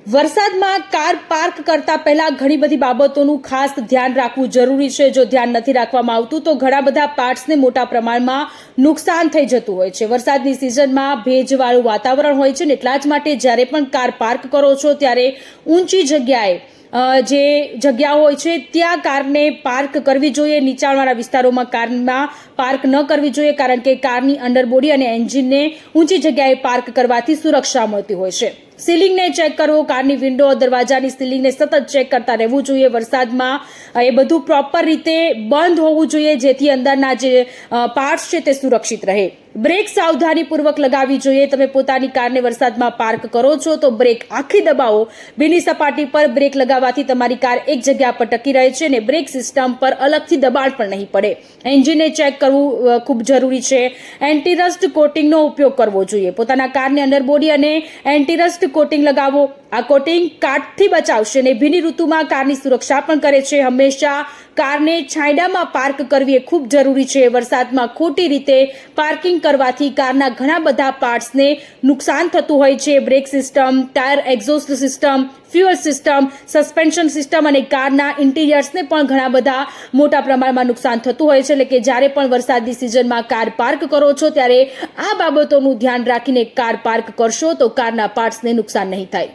વરસાદમાં car park કરતા પહેલા ઘણી બધી બાબતોનું ખાસ ધ્યાન રાખવું જરૂરી છે। જો ધ્યાન નથી રાખવામાં આવતું તો ઘણા બધા પાર્ટ્સને મોટા પ્રમાણમાં નુકસાન થઈ જતું હોય છે। વરસાદની સિઝનમાં ભેજવાળું વાતાવરણ હોય છે ને એટલા જ માટે જ્યારે પણ કાર પાર્ક કરો છો ત્યારે ઊંચી જગ્યાએ જે જગ્યા હોય છે ત્યાં કારને પાર્ક કરવી જોઈએ। નીચાણવાળા વિસ્તારોમાં કારમાં પાર્ક ન કરવી જોઈએ, કારણ કે કારની અંડરબોડી અને એન્જિનને ઊંચી જગ્યાએ પાર્ક કરવાથી સુરક્ષા મળતી હોય છે। સીલિંગને ચેક કરવો, કારની વિન્ડો દરવાજાની સીલિંગને સતત ચેક કરતા રહેવું જોઈએ। વરસાદમાં એ બધું પ્રોપર રીતે બંધ હોવું જોઈએ જેથી અંદરના જે પાર્ટ્સ છે તે સુરક્ષિત રહે। બ્રેક સાવધાનીપૂર્વક લગાવવી જોઈએ। તમે પોતાની કારને વરસાદમાં પાર્ક કરો છો તો બ્રેક આખી દબાવો। ભીની સપાટી પર બ્રેક લગાવવાથી તમારી કાર એક જગ્યા પર ટકી રહે છે અને બ્રેક સિસ્ટમ પર અલગથી દબાણ પણ નહીં પડે। એન્જિનને ચેક કરવું ખૂબ જરૂરી છે। એન્ટી રસ્ટ કોટિંગનો ઉપયોગ કરવો જોઈએ। પોતાના કારની અંડરબોડી અને એન્ટી રસ્ટ કોટિંગ લગાવો। આ કોટિંગ કાટથી બચાવશે અને ભીની ઋતુમાં કારની સુરક્ષા પણ કરે છે। હંમેશા કારને છાંયડામાં પાર્ક કરવી એ ખૂબ જરૂરી છે। વરસાદમાં ખોટી રીતે પાર્કિંગ કરવાથી કારના ઘણા બધા પાર્ટ્સને નુકસાન થતું હોય છે। Brake system, tyre exhaust system, fuel system, suspension system અને કારના ઇન્ટિરિયર્સને પણ ઘણા બધા મોટા પ્રમાણમાં નુકસાન થતું હોય છે। એટલે કે જ્યારે પણ વરસાદની સિઝનમાં કાર પાર્ક કરો છો ત્યારે આ બાબતોનું ધ્યાન રાખીને કાર પાર્ક કરશો તો કારના પાર્ટ્સને નુકસાન નહીં થાય।